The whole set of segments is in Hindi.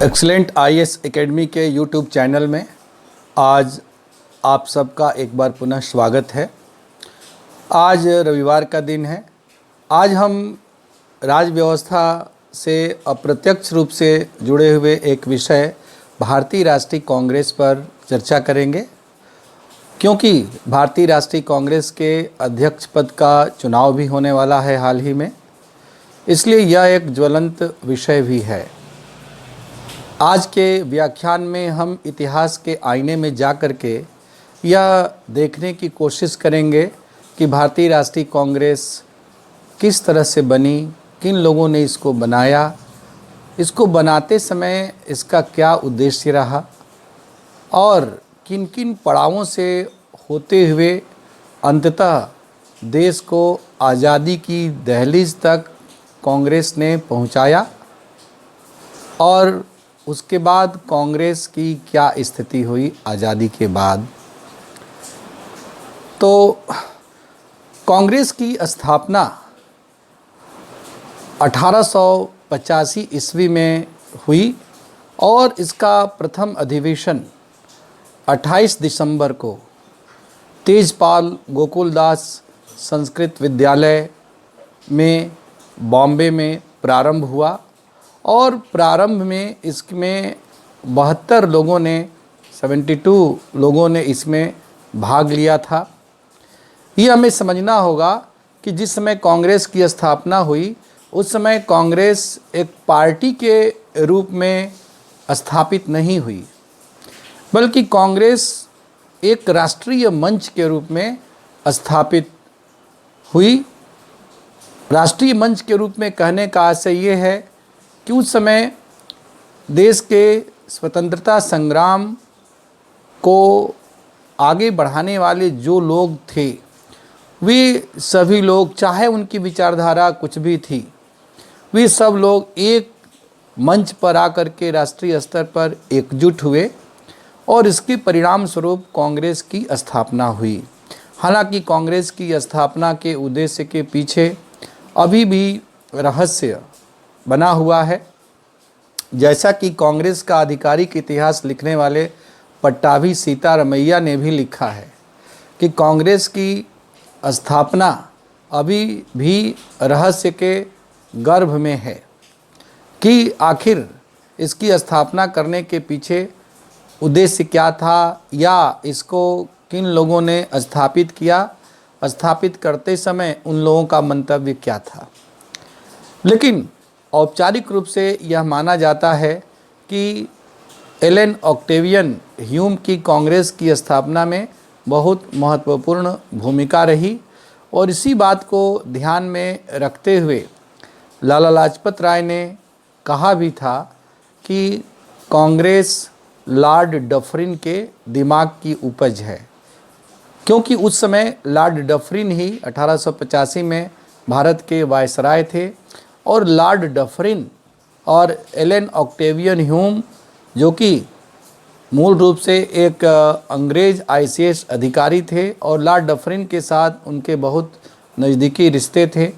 एक्सीलेंट आईएएस एकेडमी के यूट्यूब चैनल में आज आप सबका एक बार पुनः स्वागत है। आज रविवार का दिन है। आज हम राज व्यवस्था से अप्रत्यक्ष रूप से जुड़े हुए एक विषय भारतीय राष्ट्रीय कांग्रेस पर चर्चा करेंगे, क्योंकि भारतीय राष्ट्रीय कांग्रेस के अध्यक्ष पद का चुनाव भी होने वाला है हाल ही में, इसलिए यह एक ज्वलंत विषय भी है। आज के व्याख्यान में हम इतिहास के आईने में जा कर के यह देखने की कोशिश करेंगे कि भारतीय राष्ट्रीय कांग्रेस किस तरह से बनी, किन लोगों ने इसको बनाया, इसको बनाते समय इसका क्या उद्देश्य रहा और किन किन पड़ावों से होते हुए अंततः देश को आज़ादी की दहलीज तक कांग्रेस ने पहुंचाया और उसके बाद कांग्रेस की क्या स्थिति हुई आज़ादी के बाद। तो कांग्रेस की स्थापना 1885 ईस्वी में हुई और इसका प्रथम अधिवेशन 28 दिसंबर को तेजपाल गोकुलदास संस्कृत विद्यालय में बॉम्बे में प्रारंभ हुआ और प्रारंभ में इसमें 72 लोगों ने 72 लोगों ने इसमें भाग लिया था। ये हमें समझना होगा कि जिस समय कांग्रेस की स्थापना हुई उस समय कांग्रेस एक पार्टी के रूप में स्थापित नहीं हुई, बल्कि कांग्रेस एक राष्ट्रीय मंच के रूप में स्थापित हुई। राष्ट्रीय मंच के रूप में कहने का आशय ये है कि उस समय देश के स्वतंत्रता संग्राम को आगे बढ़ाने वाले जो लोग थे, वे सभी लोग, चाहे उनकी विचारधारा कुछ भी थी, वे सब लोग एक मंच पर आकर के राष्ट्रीय स्तर पर एकजुट हुए और इसके परिणाम स्वरूप कांग्रेस की स्थापना हुई। हालांकि कांग्रेस की स्थापना के उद्देश्य के पीछे अभी भी रहस्य बना हुआ है। जैसा कि कांग्रेस का आधिकारिक इतिहास लिखने वाले पट्टाभी सीतारमैया ने भी लिखा है कि कांग्रेस की स्थापना अभी भी रहस्य के गर्भ में है कि आखिर इसकी स्थापना करने के पीछे उद्देश्य क्या था या इसको किन लोगों ने स्थापित किया, स्थापित करते समय उन लोगों का मंतव्य क्या था। लेकिन औपचारिक रूप से यह माना जाता है कि एलन ऑक्टेवियन ह्यूम की कांग्रेस की स्थापना में बहुत महत्वपूर्ण भूमिका रही और इसी बात को ध्यान में रखते हुए लाला लाजपत राय ने कहा भी था कि कांग्रेस लॉर्ड डफरिन के दिमाग की उपज है, क्योंकि उस समय लॉर्ड डफरिन ही 1885 में भारत के वायसराय थे और लॉर्ड डफरिन और एलन ऑक्टेवियन ह्यूम, जो कि मूल रूप से एक अंग्रेज़ आईसीएस अधिकारी थे और लॉर्ड डफरिन के साथ उनके बहुत नज़दीकी रिश्ते थे,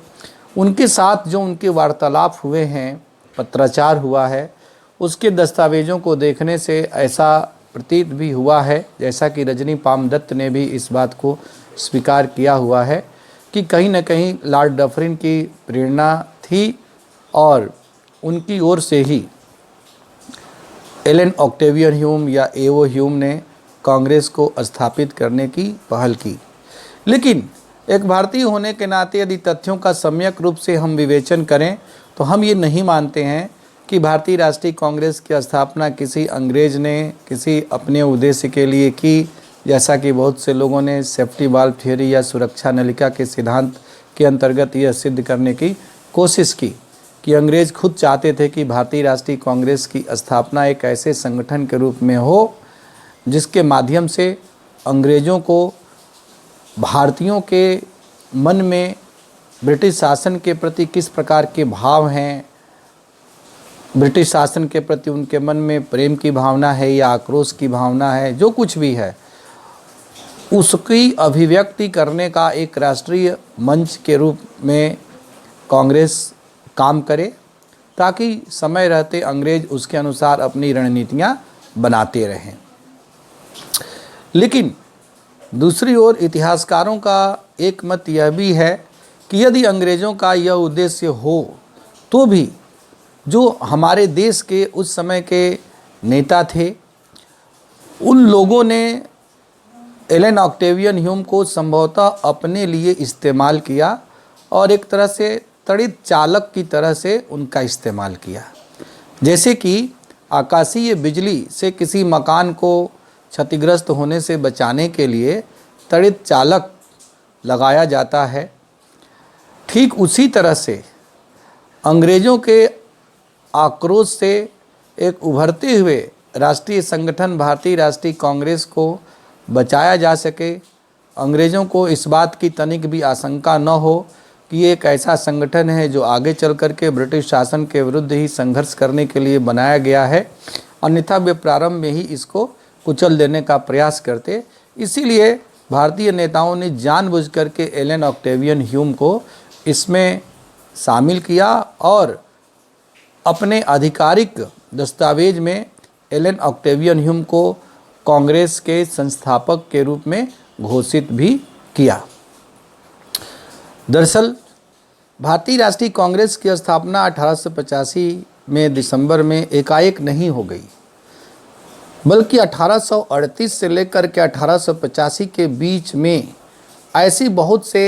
उनके साथ जो उनके वार्तालाप हुए हैं, पत्राचार हुआ है, उसके दस्तावेज़ों को देखने से ऐसा प्रतीत भी हुआ है, जैसा कि रजनी पामदत्त ने भी इस बात को स्वीकार किया हुआ है कि कहीं न कहीं लॉर्ड डफरिन की प्रेरणा थी और उनकी ओर से ही एलन ऑक्टेवियन ह्यूम या एओ ह्यूम ने कांग्रेस को स्थापित करने की पहल की। लेकिन एक भारतीय होने के नाते यदि तथ्यों का सम्यक रूप से हम विवेचन करें तो हम ये नहीं मानते हैं कि भारतीय राष्ट्रीय कांग्रेस की स्थापना किसी अंग्रेज ने किसी अपने उद्देश्य के लिए की, जैसा कि बहुत से लोगों ने सेफ्टी वाल्व थ्योरी या सुरक्षा नलिका के सिद्धांत के अंतर्गत यह सिद्ध करने की कोशिश की कि अंग्रेज खुद चाहते थे कि भारतीय राष्ट्रीय कांग्रेस की स्थापना एक ऐसे संगठन के रूप में हो जिसके माध्यम से अंग्रेज़ों को भारतीयों के मन में ब्रिटिश शासन के प्रति किस प्रकार के भाव हैं, ब्रिटिश शासन के प्रति उनके मन में प्रेम की भावना है या आक्रोश की भावना है, जो कुछ भी है, उसकी अभिव्यक्ति करने का एक राष्ट्रीय मंच के रूप में कांग्रेस काम करे ताकि समय रहते अंग्रेज उसके अनुसार अपनी रणनीतियां बनाते रहें। लेकिन दूसरी ओर इतिहासकारों का एक मत यह भी है कि यदि अंग्रेज़ों का यह उद्देश्य हो तो भी जो हमारे देश के उस समय के नेता थे उन लोगों ने एलन ऑक्टेवियन ह्यूम को संभवतः अपने लिए इस्तेमाल किया और एक तरह से तड़ित चालक की तरह से उनका इस्तेमाल किया। जैसे कि आकाशीय बिजली से किसी मकान को क्षतिग्रस्त होने से बचाने के लिए तड़ित चालक लगाया जाता है, ठीक उसी तरह से अंग्रेज़ों के आक्रोश से एक उभरते हुए राष्ट्रीय संगठन भारतीय राष्ट्रीय कांग्रेस को बचाया जा सके, अंग्रेज़ों को इस बात की तनिक भी आशंका न हो कि ये एक ऐसा संगठन है जो आगे चल कर के ब्रिटिश शासन के विरुद्ध ही संघर्ष करने के लिए बनाया गया है, अन्यथा वे प्रारंभ में ही इसको कुचल देने का प्रयास करते। इसीलिए भारतीय नेताओं ने जानबूझकर के एलन ऑक्टेवियन ह्यूम को इसमें शामिल किया और अपने आधिकारिक दस्तावेज में एलन ऑक्टेवियन ह्यूम को कांग्रेस के संस्थापक के रूप में घोषित भी किया। दरअसल भारतीय राष्ट्रीय कांग्रेस की स्थापना 1885 में दिसंबर में एकाएक नहीं हो गई, बल्कि 1838 से लेकर के 1885 के बीच में ऐसी बहुत से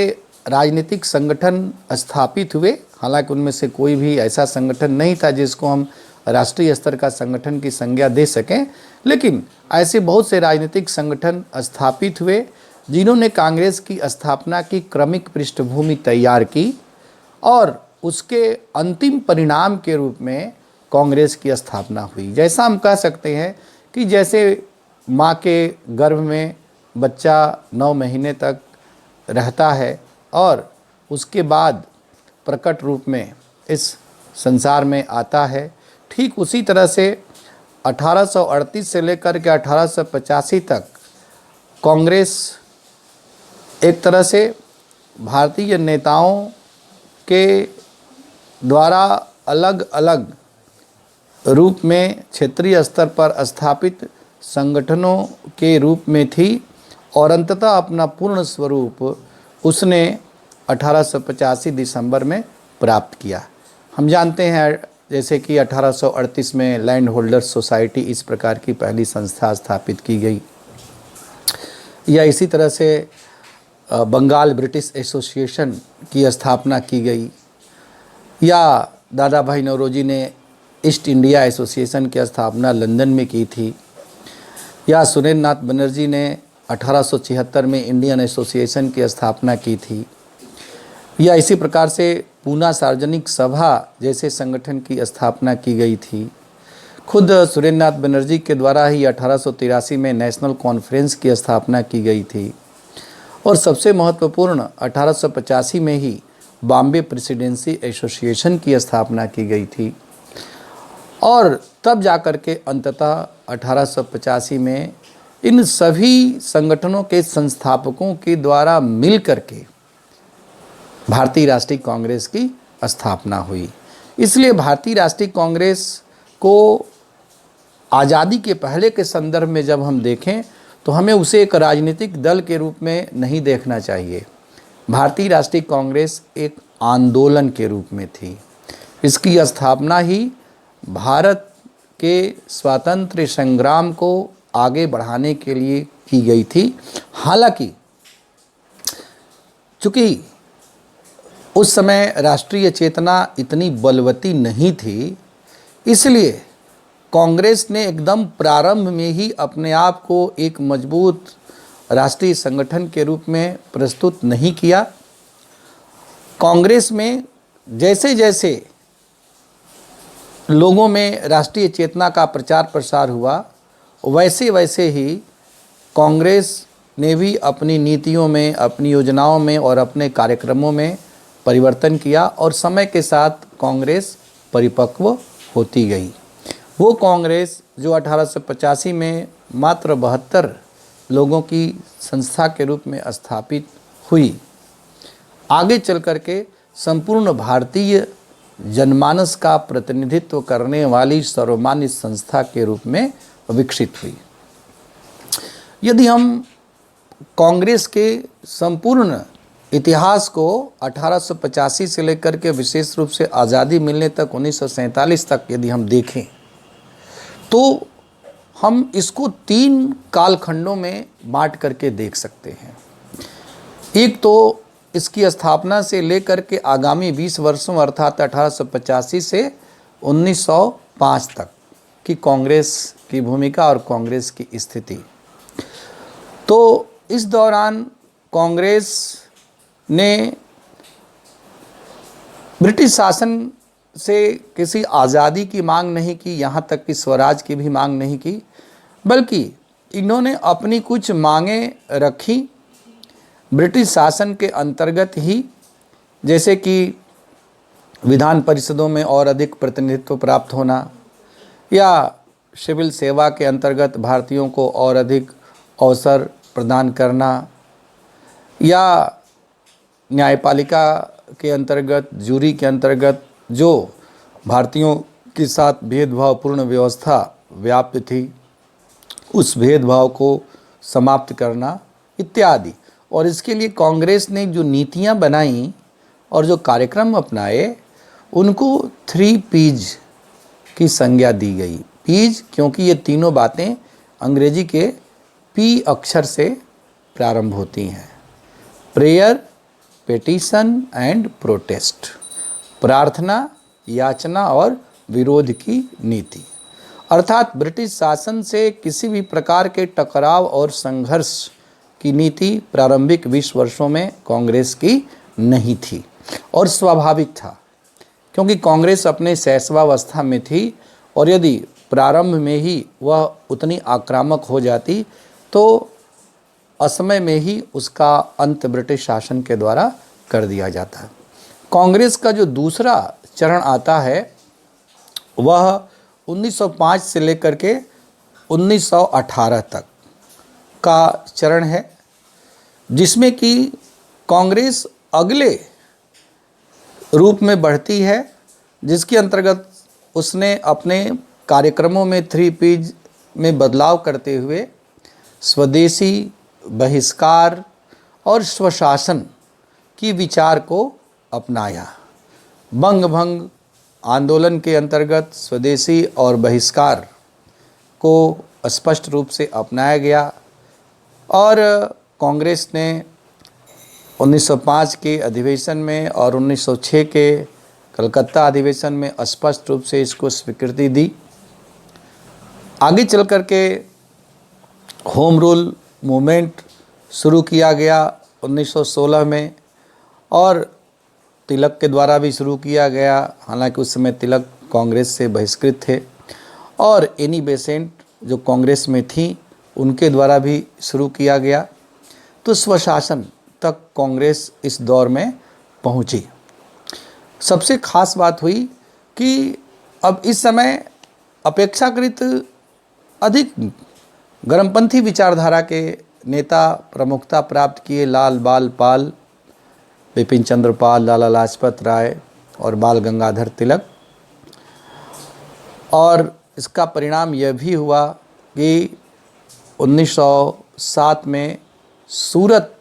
राजनीतिक संगठन स्थापित हुए। हालांकि उनमें से कोई भी ऐसा संगठन नहीं था जिसको हम राष्ट्रीय स्तर का संगठन की संज्ञा दे सकें, लेकिन ऐसे बहुत से राजनीतिक संगठन स्थापित हुए जिन्होंने कांग्रेस की स्थापना की क्रमिक पृष्ठभूमि तैयार की और उसके अंतिम परिणाम के रूप में कांग्रेस की स्थापना हुई। जैसा हम कह सकते हैं कि जैसे माँ के गर्भ में बच्चा 9 महीने तक रहता है और उसके बाद प्रकट रूप में इस संसार में आता है, ठीक उसी तरह से 1838 से लेकर के 1885 तक कांग्रेस एक तरह से भारतीय नेताओं के द्वारा अलग अलग रूप में क्षेत्रीय स्तर पर स्थापित संगठनों के रूप में थी और अंततः अपना पूर्ण स्वरूप उसने 1885 दिसंबर में प्राप्त किया। हम जानते हैं जैसे कि 1838 में लैंड होल्डर्स सोसाइटी इस प्रकार की पहली संस्था स्थापित की गई, या इसी तरह से बंगाल ब्रिटिश एसोसिएशन की स्थापना की गई, या दादा भाई नौरोजी ने ईस्ट इंडिया एसोसिएशन की स्थापना लंदन में की थी, या सुरेंद्र नाथ बनर्जी ने 1876 में इंडियन एसोसिएशन की स्थापना की थी, या इसी प्रकार से पूना सार्वजनिक सभा जैसे संगठन की स्थापना की गई थी। खुद सुरेंद्र नाथ बनर्जी के द्वारा ही 1883 में नेशनल कॉन्फ्रेंस की स्थापना की गई थी और सबसे महत्वपूर्ण 1885 में ही बॉम्बे प्रेसिडेंसी एसोसिएशन की स्थापना की गई थी और तब जाकर के अंततः 1885 में इन सभी संगठनों के संस्थापकों के द्वारा मिल करके भारतीय राष्ट्रीय कांग्रेस की स्थापना हुई। इसलिए भारतीय राष्ट्रीय कांग्रेस को आज़ादी के पहले के संदर्भ में जब हम देखें तो हमें उसे एक राजनीतिक दल के रूप में नहीं देखना चाहिए। भारतीय राष्ट्रीय कांग्रेस एक आंदोलन के रूप में थी। इसकी स्थापना ही भारत के स्वातंत्र्य संग्राम को आगे बढ़ाने के लिए की गई थी। हालांकि चूँकि उस समय राष्ट्रीय चेतना इतनी बलवती नहीं थी, इसलिए कांग्रेस ने एकदम प्रारंभ में ही अपने आप को एक मजबूत राष्ट्रीय संगठन के रूप में प्रस्तुत नहीं किया। कांग्रेस में जैसे जैसे लोगों में राष्ट्रीय चेतना का प्रचार प्रसार हुआ, वैसे वैसे ही कांग्रेस ने भी अपनी नीतियों में, अपनी योजनाओं में और अपने कार्यक्रमों में परिवर्तन किया और समय के साथ कांग्रेस परिपक्व होती गई। वो कांग्रेस जो 1885 में मात्र 72 लोगों की संस्था के रूप में स्थापित हुई, आगे चल कर के संपूर्ण भारतीय जनमानस का प्रतिनिधित्व करने वाली सर्वमान्य संस्था के रूप में विकसित हुई। यदि हम कांग्रेस के संपूर्ण इतिहास को 1885 से लेकर के विशेष रूप से आज़ादी मिलने तक 1947 तक यदि हम देखें तो हम इसको 3 कालखंडों में बांट करके देख सकते हैं। एक तो इसकी स्थापना से लेकर के आगामी 20 वर्षों अर्थात 1885 से 1905 तक की कांग्रेस की भूमिका और कांग्रेस की स्थिति। तो इस दौरान कांग्रेस ने ब्रिटिश शासन से किसी आज़ादी की मांग नहीं की, यहाँ तक कि स्वराज की भी मांग नहीं की, बल्कि इन्होंने अपनी कुछ मांगें रखी ब्रिटिश शासन के अंतर्गत ही, जैसे कि विधान परिषदों में और अधिक प्रतिनिधित्व प्राप्त होना, या सिविल सेवा के अंतर्गत भारतीयों को और अधिक अवसर प्रदान करना, या न्यायपालिका के अंतर्गत, जूरी के अंतर्गत जो भारतीयों के साथ भेदभावपूर्ण व्यवस्था व्याप्त थी उस भेदभाव को समाप्त करना इत्यादि। और इसके लिए कांग्रेस ने जो नीतियां बनाई और जो कार्यक्रम अपनाए उनको 3 पीज की संज्ञा दी गई। पीज क्योंकि ये तीनों बातें अंग्रेजी के पी अक्षर से प्रारंभ होती हैं। प्रेयर, पेटिशन एंड प्रोटेस्ट, प्रार्थना, याचना और विरोध की नीति। अर्थात ब्रिटिश शासन से किसी भी प्रकार के टकराव और संघर्ष की नीति प्रारंभिक 20 वर्षों में कांग्रेस की नहीं थी। और स्वाभाविक था, क्योंकि कांग्रेस अपने शैशवावस्था में थी और यदि प्रारंभ में ही वह उतनी आक्रामक हो जाती तो असमय में ही उसका अंत ब्रिटिश शासन के द्वारा कर दिया जाता। कांग्रेस का जो दूसरा चरण आता है वह 1905 से लेकर के 1918 तक का चरण है, जिसमें कि कांग्रेस अगले रूप में बढ़ती है, जिसके अंतर्गत उसने अपने कार्यक्रमों में 3 पीज में बदलाव करते हुए स्वदेशी, बहिष्कार और स्वशासन की विचार को अपनाया। बंग भंग आंदोलन के अंतर्गत स्वदेशी और बहिष्कार को स्पष्ट रूप से अपनाया गया और कांग्रेस ने 1905 के अधिवेशन में और 1906 के कलकत्ता अधिवेशन में स्पष्ट रूप से इसको स्वीकृति दी। आगे चल कर के होम रूल मूवमेंट शुरू किया गया 1916 में और तिलक के द्वारा भी शुरू किया गया, हालांकि उस समय तिलक कांग्रेस से बहिष्कृत थे, और एनी बेसेंट जो कांग्रेस में थी उनके द्वारा भी शुरू किया गया। तो स्वशासन तक कांग्रेस इस दौर में पहुंची। सबसे खास बात हुई कि अब इस समय अपेक्षाकृत अधिक गर्मपंथी विचारधारा के नेता प्रमुखता प्राप्त किए। लाल बाल पाल, बिपिन चंद्र पाल, लाला लाजपत राय और बाल गंगाधर तिलक। और इसका परिणाम यह भी हुआ कि 1907 में सूरत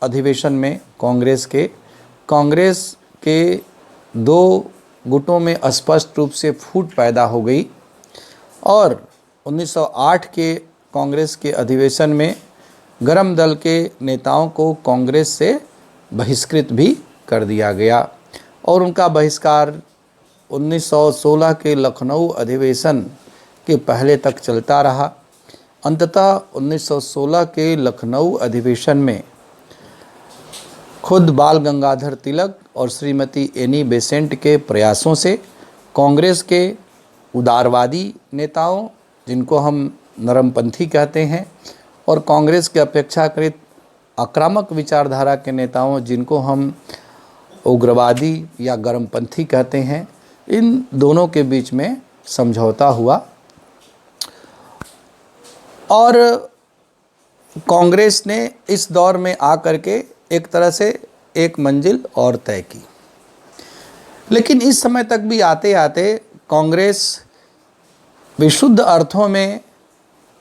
अधिवेशन में कांग्रेस के 2 गुटों में स्पष्ट रूप से फूट पैदा हो गई और 1908 के कांग्रेस के अधिवेशन में गरम दल के नेताओं को कांग्रेस से बहिष्कृत भी कर दिया गया और उनका बहिष्कार 1916 के लखनऊ अधिवेशन के पहले तक चलता रहा। अंततः 1916 के लखनऊ अधिवेशन में खुद बाल गंगाधर तिलक और श्रीमती एनी बेसेंट के प्रयासों से कांग्रेस के उदारवादी नेताओं, जिनको हम नरमपंथी कहते हैं, और कांग्रेस के अपेक्षाकृत आक्रामक विचारधारा के नेताओं, जिनको हम उग्रवादी या गर्मपंथी कहते हैं, इन दोनों के बीच में समझौता हुआ और कांग्रेस ने इस दौर में आकर के एक तरह से एक मंजिल और तय की। लेकिन इस समय तक भी आते आते कांग्रेस विशुद्ध अर्थों में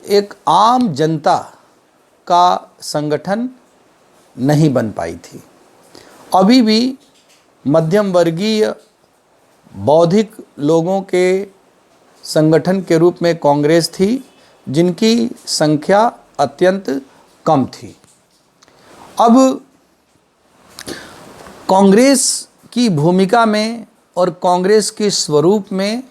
एक आम जनता का संगठन नहीं बन पाई थी। अभी भी मध्यम वर्गीय बौद्धिक लोगों के संगठन के रूप में कांग्रेस थी, जिनकी संख्या अत्यंत कम थी। अब कांग्रेस की भूमिका में और कांग्रेस के स्वरूप में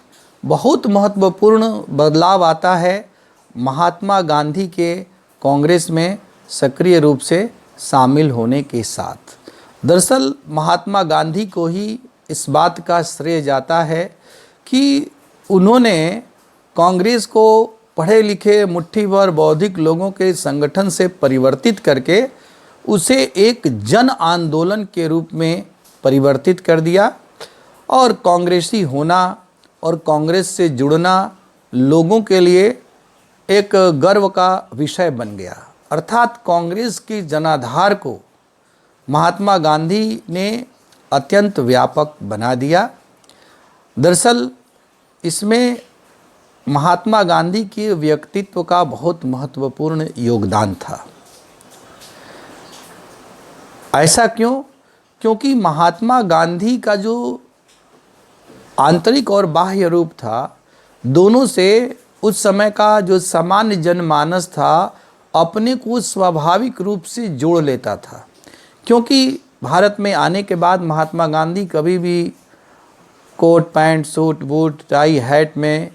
बहुत महत्वपूर्ण बदलाव आता है महात्मा गांधी के कांग्रेस में सक्रिय रूप से शामिल होने के साथ। दरअसल महात्मा गांधी को ही इस बात का श्रेय जाता है कि उन्होंने कांग्रेस को पढ़े लिखे मुट्ठी भर बौद्धिक लोगों के संगठन से परिवर्तित करके उसे एक जन आंदोलन के रूप में परिवर्तित कर दिया और कांग्रेसी होना और कांग्रेस से जुड़ना लोगों के लिए एक गर्व का विषय बन गया। अर्थात कांग्रेस की जनाधार को महात्मा गांधी ने अत्यंत व्यापक बना दिया। दरअसल इसमें महात्मा गांधी के व्यक्तित्व का बहुत महत्वपूर्ण योगदान था। ऐसा क्यों? क्योंकि महात्मा गांधी का जो आंतरिक और बाह्य रूप था, दोनों से उस समय का जो सामान्य जनमानस था अपने को स्वाभाविक रूप से जोड़ लेता था। क्योंकि भारत में आने के बाद महात्मा गांधी कभी भी coat pant suit boot tie hat में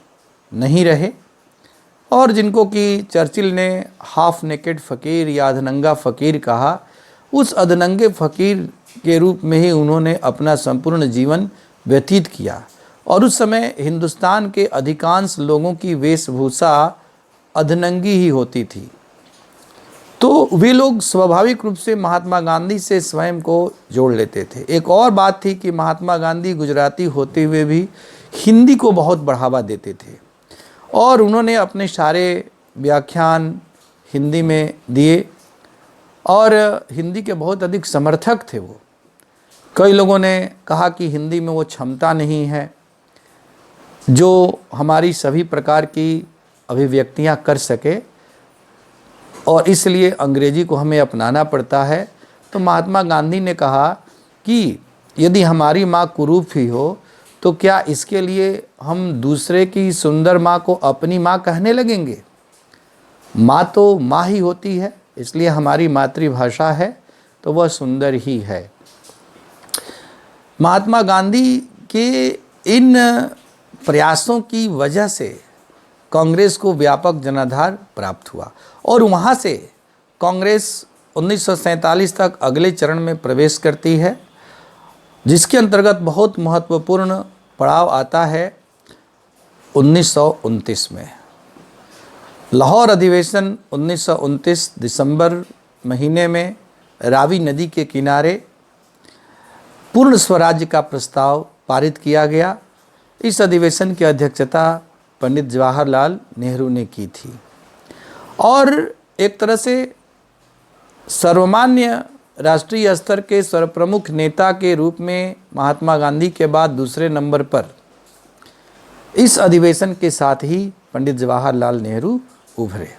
नहीं रहे और जिनको कि चर्चिल ने हाफ नेकेड फ़कीर या अधनंगा फ़कीर कहा, उस अधनंगे फ़कीर के रूप में ही उन्होंने अपना संपूर्ण जीवन व्यतीत किया। और उस समय हिंदुस्तान के अधिकांश लोगों की वेशभूषा अधनंगी ही होती थी, तो वे लोग स्वाभाविक रूप से महात्मा गांधी से स्वयं को जोड़ लेते थे। एक और बात थी कि महात्मा गांधी गुजराती होते हुए भी हिंदी को बहुत बढ़ावा देते थे और उन्होंने अपने सारे व्याख्यान हिंदी में दिए और हिंदी के बहुत अधिक समर्थक थे वो। कई लोगों ने कहा कि हिंदी में वो क्षमता नहीं है जो हमारी सभी प्रकार की अभिव्यक्तियां कर सके और इसलिए अंग्रेजी को हमें अपनाना पड़ता है। तो महात्मा गांधी ने कहा कि यदि हमारी माँ कुरूप ही हो तो क्या इसके लिए हम दूसरे की सुंदर माँ को अपनी माँ कहने लगेंगे? माँ तो माँ ही होती है, इसलिए हमारी मातृभाषा है तो वह सुंदर ही है। महात्मा गांधी के इन प्रयासों की वजह से कांग्रेस को व्यापक जनाधार प्राप्त हुआ और वहाँ से कांग्रेस 1947 तक अगले चरण में प्रवेश करती है, जिसके अंतर्गत बहुत महत्वपूर्ण पड़ाव आता है 1929 में। लाहौर अधिवेशन 1929 दिसंबर महीने में रावी नदी के किनारे पूर्ण स्वराज्य का प्रस्ताव पारित किया गया। इस अधिवेशन की अध्यक्षता पंडित जवाहरलाल नेहरू ने की थी और एक तरह से सर्वमान्य राष्ट्रीय स्तर के सर्वप्रमुख नेता के रूप में महात्मा गांधी के बाद दूसरे नंबर पर इस अधिवेशन के साथ ही पंडित जवाहरलाल नेहरू उभरे।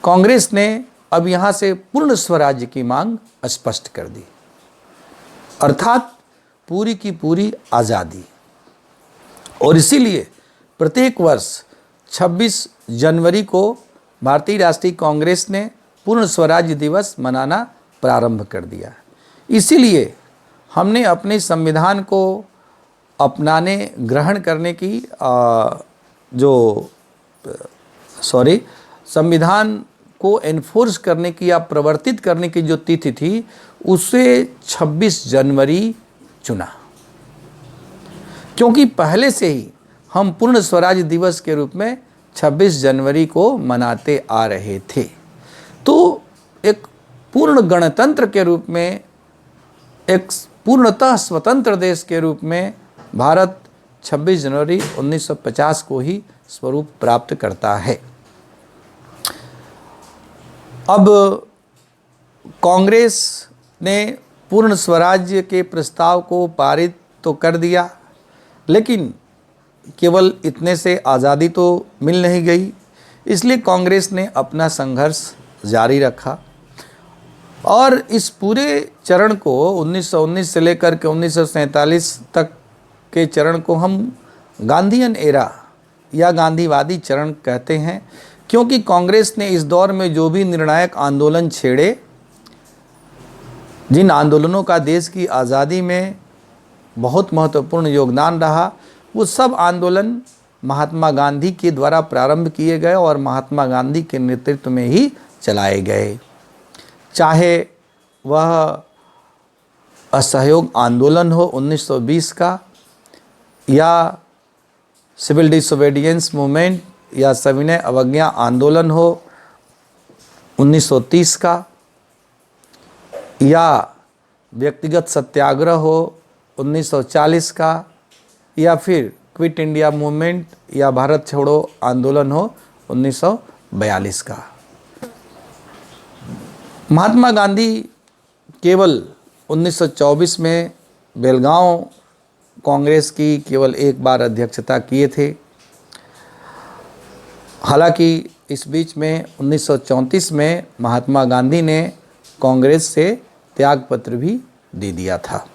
कांग्रेस ने अब यहाँ से पूर्ण स्वराज्य की मांग स्पष्ट कर दी, अर्थात पूरी की पूरी आज़ादी। और इसीलिए प्रत्येक वर्ष 26 जनवरी को भारतीय राष्ट्रीय कांग्रेस ने पूर्ण स्वराज्य दिवस मनाना प्रारंभ कर दिया। इसीलिए हमने अपने संविधान को अपनाने ग्रहण करने की संविधान को एनफोर्स करने की या प्रवर्तित करने की जो तिथि थी उसे 26 जनवरी चुना, क्योंकि पहले से ही हम पूर्ण स्वराज दिवस के रूप में 26 जनवरी को मनाते आ रहे थे। तो एक पूर्ण गणतंत्र के रूप में, एक पूर्णतः स्वतंत्र देश के रूप में भारत 26 जनवरी 1950 को ही स्वरूप प्राप्त करता है। अब कांग्रेस ने पूर्ण स्वराज्य के प्रस्ताव को पारित तो कर दिया, लेकिन केवल इतने से आज़ादी तो मिल नहीं गई, इसलिए कांग्रेस ने अपना संघर्ष जारी रखा और इस पूरे चरण को 1919 से लेकर के 1947 तक के चरण को हम गांधीयन एरा या गांधीवादी चरण कहते हैं, क्योंकि कांग्रेस ने इस दौर में जो भी निर्णायक आंदोलन छेड़े, जिन आंदोलनों का देश की आज़ादी में बहुत महत्वपूर्ण योगदान रहा, वो सब आंदोलन महात्मा गांधी के द्वारा प्रारंभ किए गए और महात्मा गांधी के नेतृत्व में ही चलाए गए। चाहे वह असहयोग आंदोलन हो 1920 का, या सिविल डिसोबीडियंस मूवमेंट या सविनय अवज्ञा आंदोलन हो 1930 का, या व्यक्तिगत सत्याग्रह हो 1940 का, या फिर क्विट इंडिया मूवमेंट या भारत छोड़ो आंदोलन हो 1942 का। महात्मा गांधी केवल 1924 में बेलगांव कांग्रेस की केवल एक बार अध्यक्षता किए थे। हालांकि इस बीच में 1934 में महात्मा गांधी ने कांग्रेस से त्यागपत्र भी दे दिया था।